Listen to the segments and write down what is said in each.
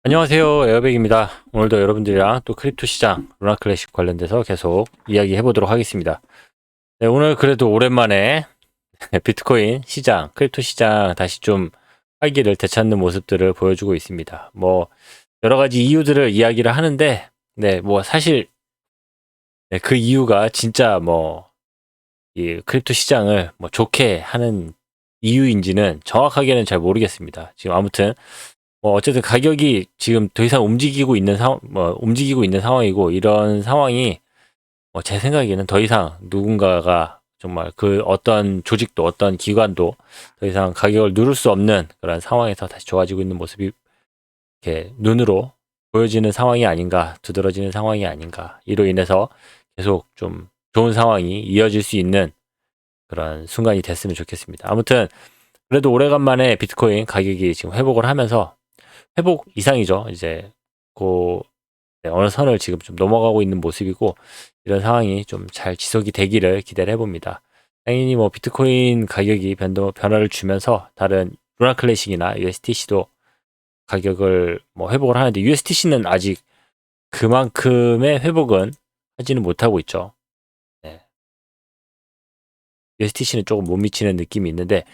안녕하세요. 에어백입니다. 오늘도 여러분들이랑 또 크립토 시장, 루나 클래식 관련돼서 계속 이야기 해보도록 하겠습니다. 네, 오늘 그래도 오랜만에 비트코인 시장, 크립토 시장 다시 좀 활기를 되찾는 모습들을 보여주고 있습니다. 뭐, 여러 가지 이유들을 이야기를 하는데, 네, 뭐, 사실, 네, 그 이유가 진짜 뭐, 이 크립토 시장을 뭐 좋게 하는 이유인지는 정확하게는 잘 모르겠습니다. 지금 아무튼, 뭐 어쨌든 가격이 지금 더 이상 움직이고 있는 상황이고, 이런 상황이 제 생각에는 더 이상 누군가가 정말 그 어떤 조직도 어떤 기관도 더 이상 가격을 누를 수 없는 그런 상황에서 다시 좋아지고 있는 모습이 이렇게 눈으로 보여지는 상황이 아닌가, 두드러지는 상황이 아닌가. 이로 인해서 계속 좀 좋은 상황이 이어질 수 있는 그런 순간이 됐으면 좋겠습니다. 아무튼 그래도 오래간만에 비트코인 가격이 지금 회복을 하면서, 회복 이상이죠. 이제 그 어느 선을 지금 좀 넘어가고 있는 모습이고, 이런 상황이 좀 잘 지속이 되기를 기대를 해봅니다. 당연히 뭐 비트코인 가격이 변화를 주면서 다른 루나 클래식이나 USDC도 가격을 뭐 회복을 하는데, USDC는 아직 그만큼의 회복은 하지는 못하고 있죠. 네. USDC는 조금 못 미치는 느낌이 있는데,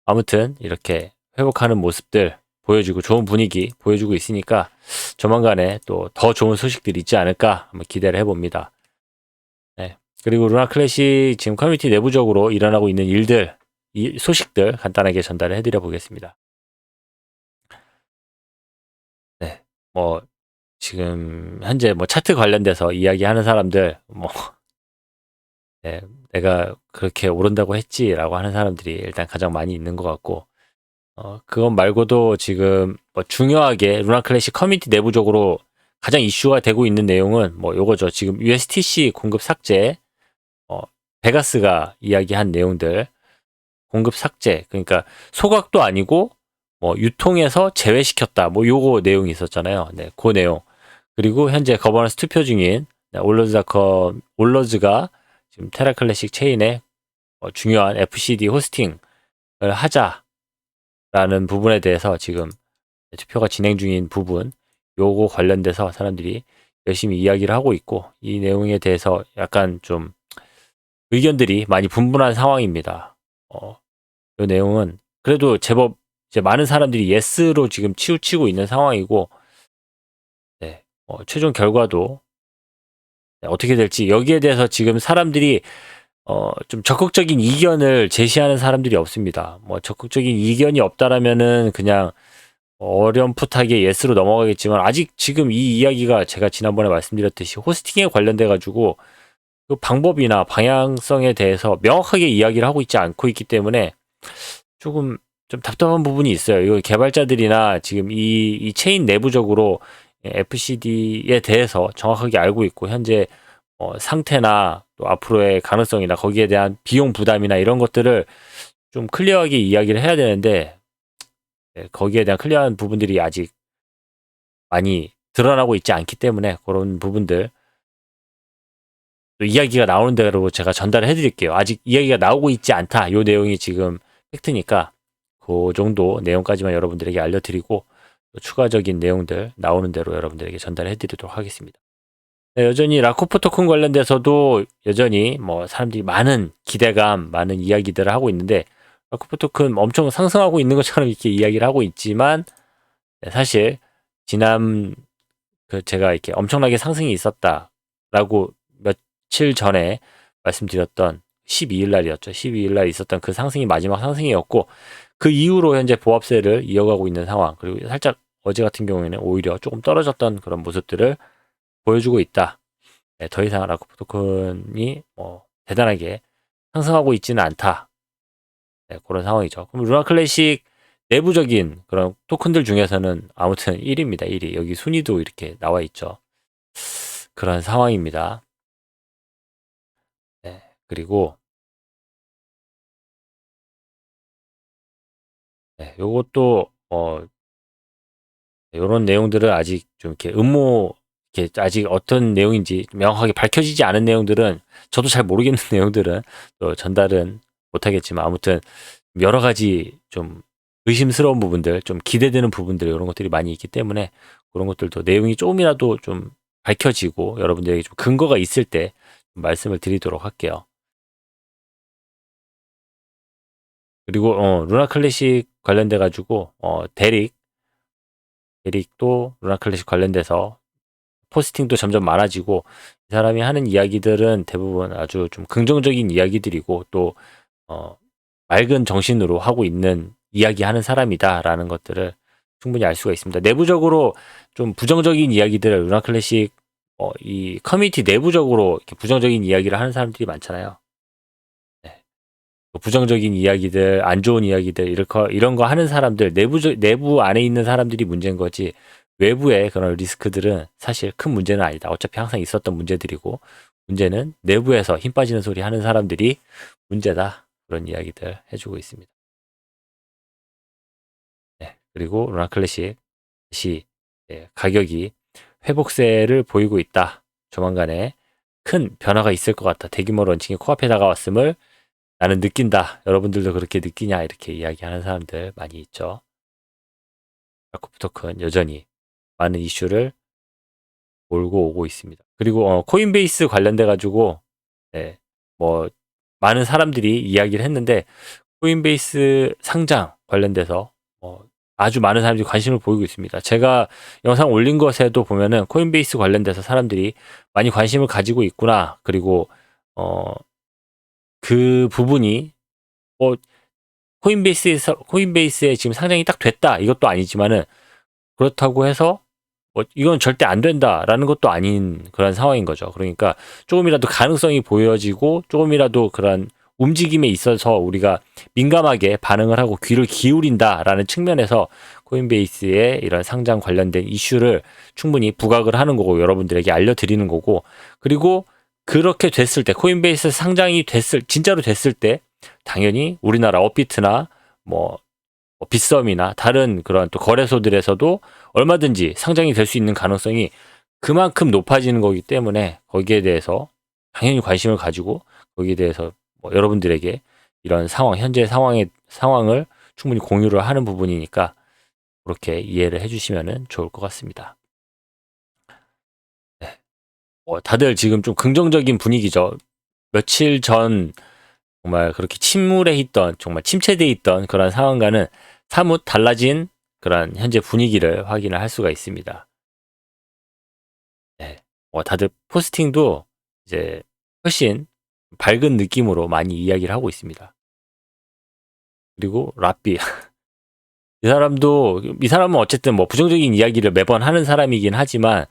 아무튼 이렇게 회복하는 모습들 보여주고 좋은 분위기 보여주고 있으니까 조만간에 또 더 좋은 소식들이 있지 않을까 한번 기대를 해봅니다. 네. 그리고 루나 클래식 지금 커뮤니티 내부적으로 일어나고 있는 일들, 이 소식들 간단하게 전달을 해드려 보겠습니다. 네. 뭐 지금 현재 뭐 차트 관련돼서 이야기하는 사람들, 뭐 네, 내가 그렇게 오른다고 했지라고 하는 사람들이 일단 가장 많이 있는 것 같고, 그것 말고도 지금 뭐 중요하게 루나 클래식 커뮤니티 내부적으로 가장 이슈가 되고 있는 내용은 뭐 요거죠. 지금 USTC 공급 삭제, 어, 베가스가 이야기한 내용들, 공급 삭제, 그러니까 소각도 아니고 뭐 유통에서 제외시켰다, 뭐 요거 내용이 있었잖아요. 네, 그 내용. 그리고 현재 거버넌스 투표 중인 올러즈가 지금 테라 클래식 체인에 중요한 FCD 호스팅을 하자라는 부분에 대해서 지금 투표가 진행 중인 부분, 요거 관련돼서 사람들이 열심히 이야기를 하고 있고, 이 내용에 대해서 약간 좀 의견들이 많이 분분한 상황입니다. 이 내용은 그래도 제법 이제 많은 사람들이 예스로 지금 치우치고 있는 상황이고, 네, 최종 결과도 어떻게 될지, 여기에 대해서 지금 사람들이 좀 적극적인 이견을 제시하는 사람들이 없습니다. 뭐 적극적인 이견이 없다라면은 그냥 어렴풋하게 예스로 넘어가겠지만, 아직 지금 이 이야기가 제가 지난번에 말씀드렸듯이 호스팅에 관련돼 가지고 그 방법이나 방향성에 대해서 명확하게 이야기를 하고 있지 않고 있기 때문에 조금 좀 답답한 부분이 있어요. 이거 개발자들이나 지금 이 체인 내부적으로 FCD에 대해서 정확하게 알고 있고, 현재 상태나 또 앞으로의 가능성이나 거기에 대한 비용 부담이나 이런 것들을 좀 클리어하게 이야기를 해야 되는데, 거기에 대한 클리어한 부분들이 아직 많이 드러나고 있지 않기 때문에, 그런 부분들 또 이야기가 나오는 대로 제가 전달을 해드릴게요. 아직 이야기가 나오고 있지 않다, 요 내용이 지금 팩트니까 그 정도 내용까지만 여러분들에게 알려드리고, 또 추가적인 내용들 나오는 대로 여러분들에게 전달해 드리도록 하겠습니다. 네, 여전히 라코프 토큰 관련돼서도 여전히 뭐 사람들이 많은 기대감, 많은 이야기들을 하고 있는데, 라코프 토큰 엄청 상승하고 있는 것처럼 이렇게 이야기를 하고 있지만, 사실 지난 제가 이렇게 엄청나게 상승이 있었다라고 며칠 전에 말씀드렸던 12일 날이었죠. 12일 날 있었던 그 상승이 마지막 상승이었고, 그 이후로 현재 보합세를 이어가고 있는 상황, 그리고 살짝 어제 같은 경우에는 오히려 조금 떨어졌던 그런 모습들을 보여주고 있다. 네, 더 이상 라코프 토큰이 대단하게 상승하고 있지는 않다. 네, 그런 상황이죠. 그럼 루나 클래식 내부적인 그런 토큰들 중에서는 아무튼 1위입니다. 1위. 여기 순위도 이렇게 나와 있죠. 그런 상황입니다. 네, 그리고 네, 요것도 요런 내용들을 아직 좀 이렇게 이렇게 아직 어떤 내용인지 명확하게 밝혀지지 않은 내용들은, 저도 잘 모르겠는 내용들은 또 전달은 못하겠지만, 아무튼 여러 가지 좀 의심스러운 부분들, 좀 기대되는 부분들, 이런 것들이 많이 있기 때문에 그런 것들도 내용이 조금이라도 좀 밝혀지고 여러분들에게 좀 근거가 있을 때 말씀을 드리도록 할게요. 그리고 루나 클래식 관련돼 가지고 데릭도 루나 클래식 관련돼서 포스팅도 점점 많아지고 이 사람이 하는 이야기들은 대부분 아주 좀 긍정적인 이야기들이고 또 맑은 정신으로 하고 있는 이야기하는 사람이다라는 것들을 충분히 알 수가 있습니다. 내부적으로 좀 부정적인 이야기들을 루나 클래식 이 커뮤니티 내부적으로 이렇게 부정적인 이야기를 하는 사람들이 많잖아요. 네. 부정적인 이야기들, 안 좋은 이야기들 이런 거 하는 사람들 내부 안에 있는 사람들이 문제인 거지. 외부의 그런 리스크들은 사실 큰 문제는 아니다. 어차피 항상 있었던 문제들이고 문제는 내부에서 힘 빠지는 소리 하는 사람들이 문제다. 그런 이야기들 해주고 있습니다. 네. 그리고 루나 클래식 다시 가격이 회복세를 보이고 있다. 조만간에 큰 변화가 있을 것 같다. 대규모 런칭이 코앞에 다가왔음을 나는 느낀다. 여러분들도 그렇게 느끼냐? 이렇게 이야기하는 사람들 많이 있죠. 라코프 토큰 여전히 많은 이슈를 몰고 오고 있습니다. 그리고 코인베이스 관련돼 가지고 네, 뭐 많은 사람들이 이야기를 했는데 코인베이스 상장 관련돼서 아주 많은 사람들이 관심을 보이고 있습니다. 제가 영상 올린 것에도 보면은 코인베이스 관련돼서 사람들이 많이 관심을 가지고 있구나. 그리고 어, 그 부분이 뭐 코인베이스에 지금 상장이 딱 됐다. 이것도 아니지만은 그렇다고 해서 이건 절대 안 된다라는 것도 아닌 그런 상황인 거죠. 그러니까 조금이라도 가능성이 보여지고 조금이라도 그런 움직임에 있어서 우리가 민감하게 반응을 하고 귀를 기울인다라는 측면에서 코인베이스의 이런 상장 관련된 이슈를 충분히 부각을 하는 거고 여러분들에게 알려드리는 거고 그리고 그렇게 됐을 때 코인베이스 상장이 진짜로 됐을 때 당연히 우리나라 업비트나 뭐 빗썸이나 다른 그런 또 거래소들에서도 얼마든지 상장이 될 수 있는 가능성이 그만큼 높아지는 거기 때문에 거기에 대해서 당연히 관심을 가지고 거기에 대해서 여러분들에게 이런 현재 상황을 충분히 공유를 하는 부분이니까 그렇게 이해를 해주시면 좋을 것 같습니다. 네. 다들 지금 좀 긍정적인 분위기죠. 며칠 전 정말 그렇게 침울해 있던 정말 침체돼 있던 그런 상황과는 사뭇 달라진 그런 현재 분위기를 확인을 할 수가 있습니다. 네. 다들 포스팅도 이제 훨씬 밝은 느낌으로 많이 이야기를 하고 있습니다. 그리고 라삐 이 사람은 어쨌든 뭐 부정적인 이야기를 매번 하는 사람이긴 하지만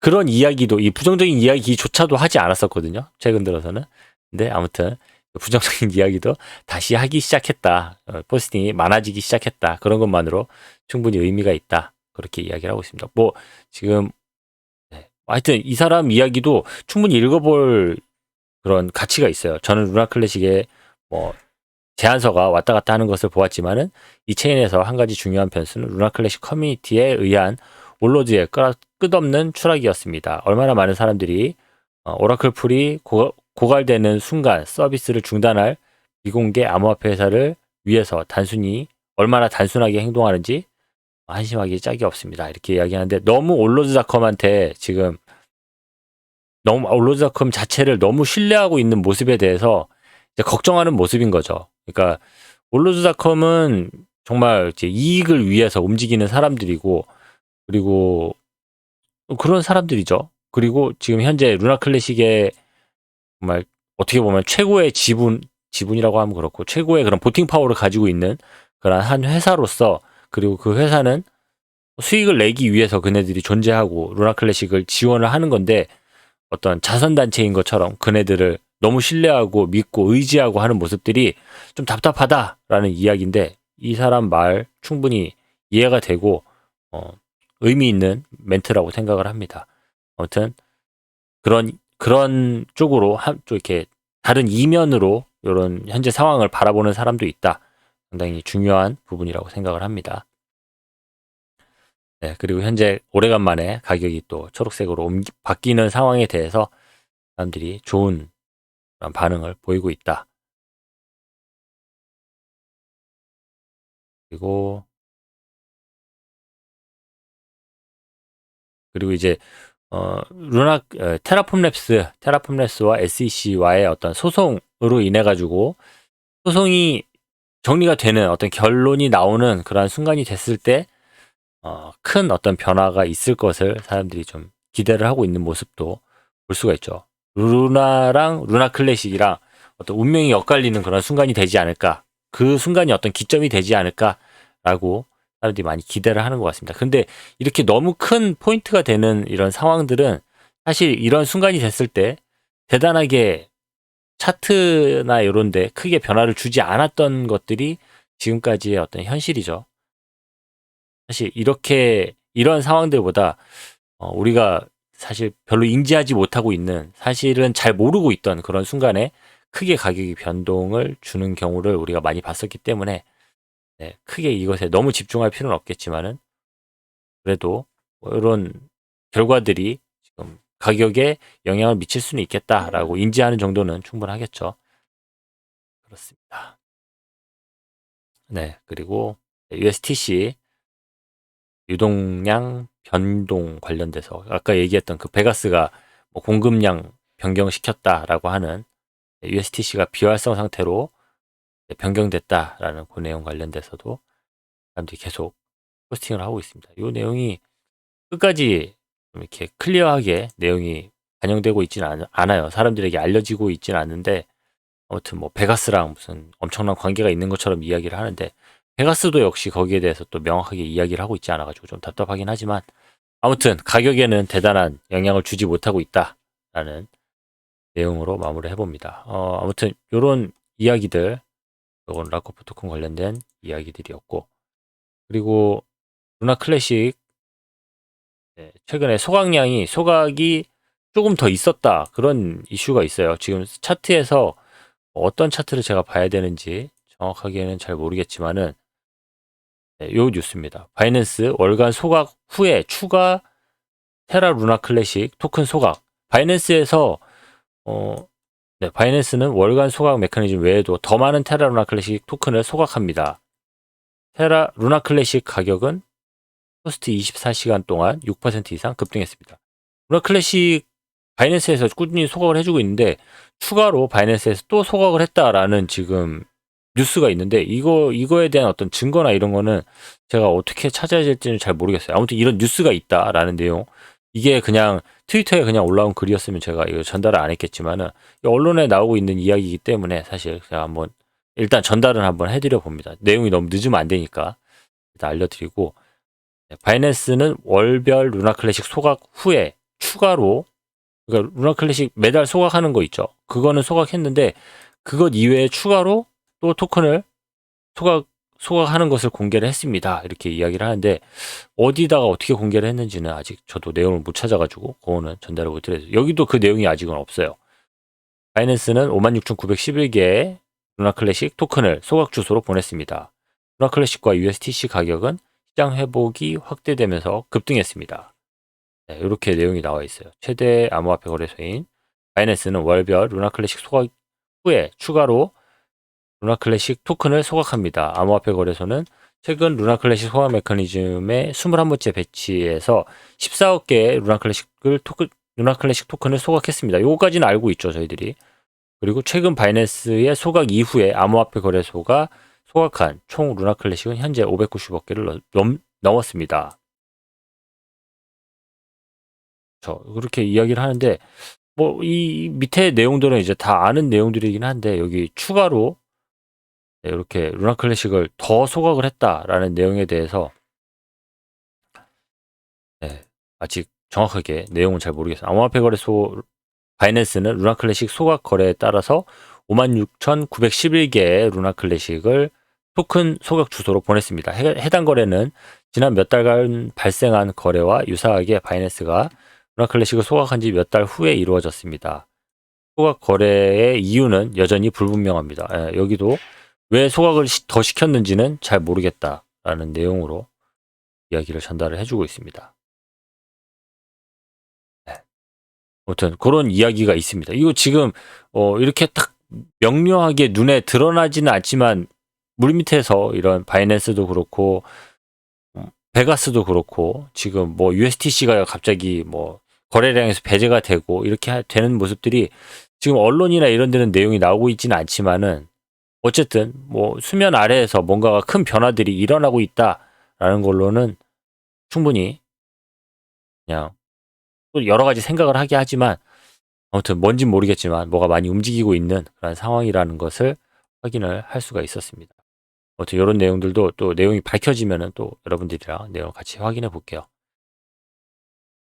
그런 이야기도 이 부정적인 이야기조차도 하지 않았었거든요. 최근 들어서는. 근데 아무튼 부정적인 이야기도 다시 하기 시작했다. 포스팅이 많아지기 시작했다. 그런 것만으로 충분히 의미가 있다. 그렇게 이야기를 하고 있습니다. 뭐 지금 네. 하여튼 이 사람 이야기도 충분히 읽어볼 그런 가치가 있어요. 저는 루나 클래식의 뭐 제안서가 왔다 갔다 하는 것을 보았지만은 이 체인에서 한 가지 중요한 변수는 루나 클래식 커뮤니티에 의한 올로드의 끝없는 추락이었습니다. 얼마나 많은 사람들이 오라클 풀이 고갈되는 순간 서비스를 중단할 비공개 암호화폐 회사를 위해서 얼마나 단순하게 행동하는지 한심하기 짝이 없습니다. 이렇게 이야기하는데 너무 올로드닷컴한테 지금 너무 올로드닷컴 자체를 너무 신뢰하고 있는 모습에 대해서 이제 걱정하는 모습인 거죠. 그러니까 올로드닷컴은 정말 이제 이익을 위해서 움직이는 사람들이고 그리고 그런 사람들이죠. 그리고 지금 현재 루나 클래식의 정말 어떻게 보면 최고의 지분이라고 하면 그렇고 최고의 그런 보팅 파워를 가지고 있는 그런 한 회사로서 그리고 그 회사는 수익을 내기 위해서 그네들이 존재하고 루나 클래식을 지원을 하는 건데 어떤 자선단체인 것처럼 그네들을 너무 신뢰하고 믿고 의지하고 하는 모습들이 좀 답답하다라는 이야기인데 이 사람 말 충분히 이해가 되고 어, 의미 있는 멘트라고 생각을 합니다. 아무튼 그런 쪽으로 좀 이렇게 다른 이면으로 이런 현재 상황을 바라보는 사람도 있다. 상당히 중요한 부분이라고 생각을 합니다. 네, 그리고 현재 오래간만에 가격이 또 초록색으로 바뀌는 상황에 대해서 사람들이 좋은 그런 반응을 보이고 있다. 그리고 그리고 이제 테라폼랩스와 SEC와의 어떤 소송으로 인해 가지고 소송이 정리가 되는 어떤 결론이 나오는 그러한 순간이 됐을 때 큰 어떤 변화가 있을 것을 사람들이 좀 기대를 하고 있는 모습도 볼 수가 있죠. 루나 클래식이랑 어떤 운명이 엇갈리는 그런 순간이 되지 않을까. 그 순간이 어떤 기점이 되지 않을까라고 사람들이 많이 기대를 하는 것 같습니다. 근데 이렇게 너무 큰 포인트가 되는 이런 상황들은 사실 이런 순간이 됐을 때 대단하게 차트나 이런 데 크게 변화를 주지 않았던 것들이 지금까지의 어떤 현실이죠. 사실 이런 상황들보다 우리가 사실 별로 인지하지 못하고 있는, 사실은 잘 모르고 있던 그런 순간에 크게 가격이 변동을 주는 경우를 우리가 많이 봤었기 때문에 네, 크게 이것에 너무 집중할 필요는 없겠지만은 그래도 뭐 이런 결과들이 지금 가격에 영향을 미칠 수는 있겠다라고 인지하는 정도는 충분하겠죠. 그렇습니다. 네, 그리고 USTC 유동량 변동 관련돼서 아까 얘기했던 그 베가스가 뭐 공급량 변경시켰다라고 하는 USTC가 비활성 상태로 변경됐다라는 그 내용 관련돼서도 사람들이 계속 포스팅을 하고 있습니다. 이 내용이 끝까지 좀 이렇게 클리어하게 내용이 반영되고 있지는 않아요. 사람들에게 알려지고 있지는 않는데 아무튼 뭐 베가스랑 무슨 엄청난 관계가 있는 것처럼 이야기를 하는데 베가스도 역시 거기에 대해서 또 명확하게 이야기를 하고 있지 않아가지고 좀 답답하긴 하지만 아무튼 가격에는 대단한 영향을 주지 못하고 있다라는 내용으로 마무리를 해봅니다. 아무튼 이런 이야기들, 이건 라코프토큰 관련된 이야기들이었고, 그리고 루나 클래식 최근에 소각이 조금 더 있었다, 그런 이슈가 있어요. 지금 차트에서 어떤 차트를 제가 봐야 되는지 정확하게는 잘 모르겠지만은 요 뉴스입니다. 바이낸스 월간 소각 후에 추가 테라 루나 클래식 토큰 소각. 바이낸스에서 바이낸스는 월간 소각 메커니즘 외에도 더 많은 테라 루나 클래식 토큰을 소각합니다. 테라 루나 클래식 가격은 포스트 24시간 동안 6% 이상 급등했습니다. 루나 클래식 바이낸스에서 꾸준히 소각을 해주고 있는데 추가로 바이낸스에서 또 소각을 했다라는 지금 뉴스가 있는데 이거에 대한 어떤 증거나 이런 거는 제가 어떻게 찾아야 될지는 잘 모르겠어요. 아무튼 이런 뉴스가 있다라는 내용, 이게 그냥 트위터에 그냥 올라온 글이었으면 제가 이거 전달을 안 했겠지만은 언론에 나오고 있는 이야기이기 때문에 사실 제가 한번 일단 전달을 한번 해드려 봅니다. 내용이 너무 늦으면 안 되니까 일단 알려드리고, 바이낸스는 월별 루나 클래식 소각 후에 추가로, 그러니까 루나 클래식 매달 소각하는 거 있죠. 그거는 소각했는데 그것 이외에 추가로 또 토큰을 소각하는 것을 공개를 했습니다. 이렇게 이야기를 하는데 어디다가 어떻게 공개를 했는지는 아직 저도 내용을 못 찾아가지고 그거는 전달을 못 드려요. 여기도 그 내용이 아직은 없어요. 바이낸스는 56,911개의 루나 클래식 토큰을 소각 주소로 보냈습니다. 루나 클래식과 USTC 가격은 시장 회복이 확대되면서 급등했습니다. 네, 이렇게 내용이 나와 있어요. 최대 암호화폐 거래소인 바이낸스는 월별 루나 클래식 소각 후에 추가로 루나 클래식 토큰을 소각합니다. 암호화폐 거래소는 최근 루나 클래식 소각 메커니즘의 21번째 배치에서 14억 개의 루나 클래식 토큰을 소각했습니다. 요거까지는 알고 있죠, 저희들이. 그리고 최근 바이낸스의 소각 이후에 암호화폐 거래소가 소각한 총 루나 클래식은 현재 590억 개를 넘었습니다. 그렇게 이야기를 하는데 뭐 이 밑에 내용들은 이제 다 아는 내용들이긴 한데 여기 추가로 이렇게 루나 클래식을 더 소각을 했다라는 내용에 대해서 아직 정확하게 내용은 잘 모르겠어요. 암호화폐 거래소 바이낸스는 루나 클래식 소각 거래에 따라서 56,911개의 루나 클래식을 토큰 소각 주소로 보냈습니다. 해당 거래는 지난 몇 달간 발생한 거래와 유사하게 바이낸스가 루나 클래식을 소각한 지 몇 달 후에 이루어졌습니다. 소각 거래의 이유는 여전히 불분명합니다. 여기도 왜 소각을 더 시켰는지는 잘 모르겠다라는 내용으로 이야기를 전달을 해주고 있습니다. 아무튼 그런 이야기가 있습니다. 이거 지금 이렇게 딱 명료하게 눈에 드러나지는 않지만 물밑에서 이런 바이낸스도 그렇고 베가스도 그렇고 지금 뭐 USTC가 갑자기 뭐 거래량에서 배제가 되고 이렇게 되는 모습들이 지금 언론이나 이런 데는 내용이 나오고 있지는 않지만은 어쨌든 뭐 수면 아래에서 뭔가가 큰 변화들이 일어나고 있다라는 걸로는 충분히 그냥 또 여러 가지 생각을 하게 하지만 아무튼 뭔진 모르겠지만 뭐가 많이 움직이고 있는 그런 상황이라는 것을 확인을 할 수가 있었습니다. 아무튼 이런 내용들도 또 내용이 밝혀지면은 또 여러분들이랑 내용을 같이 확인해 볼게요.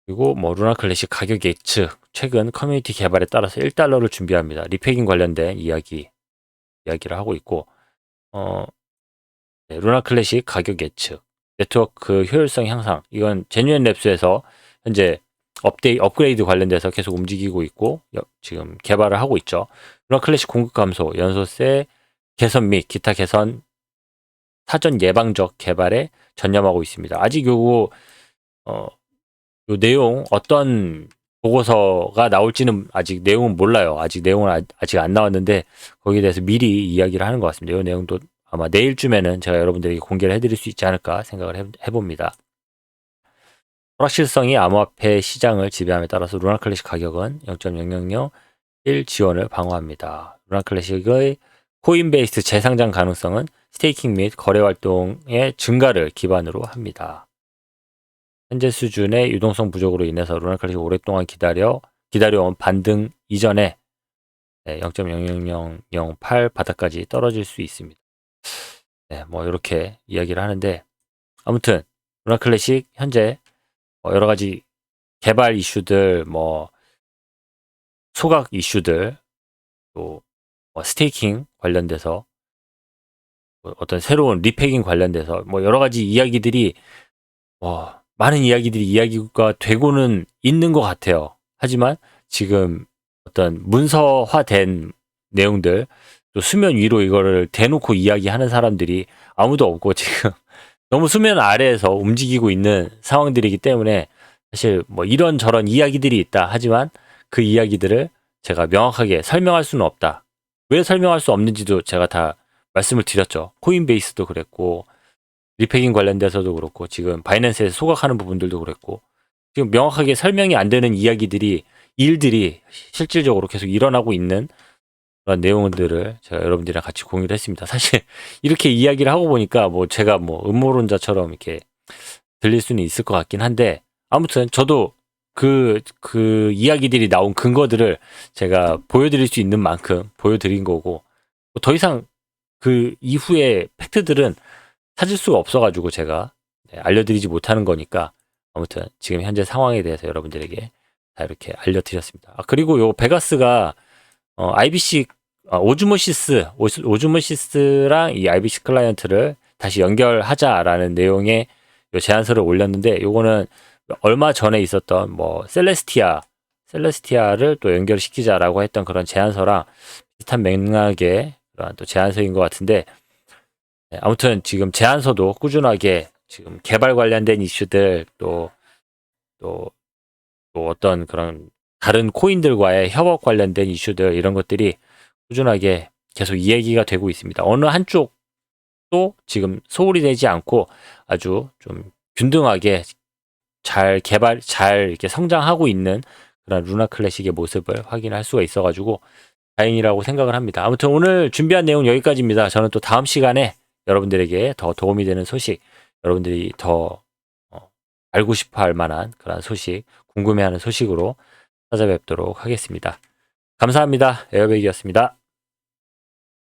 그리고 뭐 루나 클래식 가격 예측 최근 커뮤니티 개발에 따라서 1달러를 준비합니다. 리패깅 관련된 이야기를 하고 있고 네, 루나 클래식 가격 예측 네트워크 효율성 향상 이건 제뉴엔 랩스에서 현재 업그레이드 관련돼서 계속 움직이고 있고 지금 개발을 하고 있죠. 루나 클래식 공급 감소, 연소세 개선 및 기타 개선 사전 예방적 개발에 전념하고 있습니다. 아직 요 내용 어떤 보고서가 나올지는 아직 내용은 몰라요. 아직 내용은 아직 안 나왔는데 거기에 대해서 미리 이야기를 하는 것 같습니다. 이 내용도 아마 내일쯤에는 제가 여러분들에게 공개를 해드릴 수 있지 않을까 생각을 해봅니다. 불확실성이 암호화폐 시장을 지배함에 따라서 루나 클래식 가격은 0.0001 지원을 방어합니다. 루나 클래식의 코인베이스 재상장 가능성은 스테이킹 및 거래 활동의 증가를 기반으로 합니다. 현재 수준의 유동성 부족으로 인해서 루나 클래식 오랫동안 기다려온 반등 이전에 0.00008 바닥까지 떨어질 수 있습니다. 네, 뭐 이렇게 이야기를 하는데 아무튼 루나 클래식 현재 여러 가지 개발 이슈들, 뭐 소각 이슈들, 또 스테이킹 관련돼서 어떤 새로운 리패깅 관련돼서 뭐 여러 가지 이야기들이 많은 이야기들이 이야기가 되고는 있는 것 같아요. 하지만 지금 어떤 문서화된 내용들, 또 수면 위로 이거를 대놓고 이야기하는 사람들이 아무도 없고 지금 너무 수면 아래에서 움직이고 있는 상황들이기 때문에 사실 뭐 이런저런 이야기들이 있다. 하지만 그 이야기들을 제가 명확하게 설명할 수는 없다. 왜 설명할 수 없는지도 제가 다 말씀을 드렸죠. 코인베이스도 그랬고 리패깅 관련돼서도 그렇고 지금 바이낸스에서 소각하는 부분들도 그랬고 지금 명확하게 설명이 안 되는 일들이 실질적으로 계속 일어나고 있는 그런 내용들을 제가 여러분들이랑 같이 공유를 했습니다. 사실 이렇게 이야기를 하고 보니까 뭐 제가 뭐 음모론자처럼 이렇게 들릴 수는 있을 것 같긴 한데 아무튼 저도 그 이야기들이 나온 근거들을 제가 보여드릴 수 있는 만큼 보여드린 거고 더 이상 그 이후의 팩트들은 찾을 수가 없어가지고 제가 알려드리지 못하는 거니까 아무튼 지금 현재 상황에 대해서 여러분들에게 다 이렇게 알려드렸습니다. 아, 그리고 요 베가스가 IBC 오즈모시스랑 이 IBC 클라이언트를 다시 연결하자라는 내용의 요 제안서를 올렸는데 요거는 얼마 전에 있었던 뭐 셀레스티아를 또 연결시키자라고 했던 그런 제안서랑 비슷한 맥락의 그런 또 제안서인 것 같은데 아무튼 지금 제안서도 꾸준하게 지금 개발 관련된 이슈들 또 어떤 그런 다른 코인들과의 협업 관련된 이슈들 이런 것들이 꾸준하게 계속 이야기가 되고 있습니다. 어느 한쪽도 지금 소홀히 되지 않고 아주 좀 균등하게 잘 이렇게 성장하고 있는 그런 루나 클래식의 모습을 확인할 수가 있어가지고 다행이라고 생각을 합니다. 아무튼 오늘 준비한 내용 여기까지입니다. 저는 또 다음 시간에 여러분들에게 더 도움이 되는 소식, 여러분들이 더 알고 싶어 할 만한 그런 소식, 궁금해하는 소식으로 찾아뵙도록 하겠습니다. 감사합니다. 에어백이었습니다.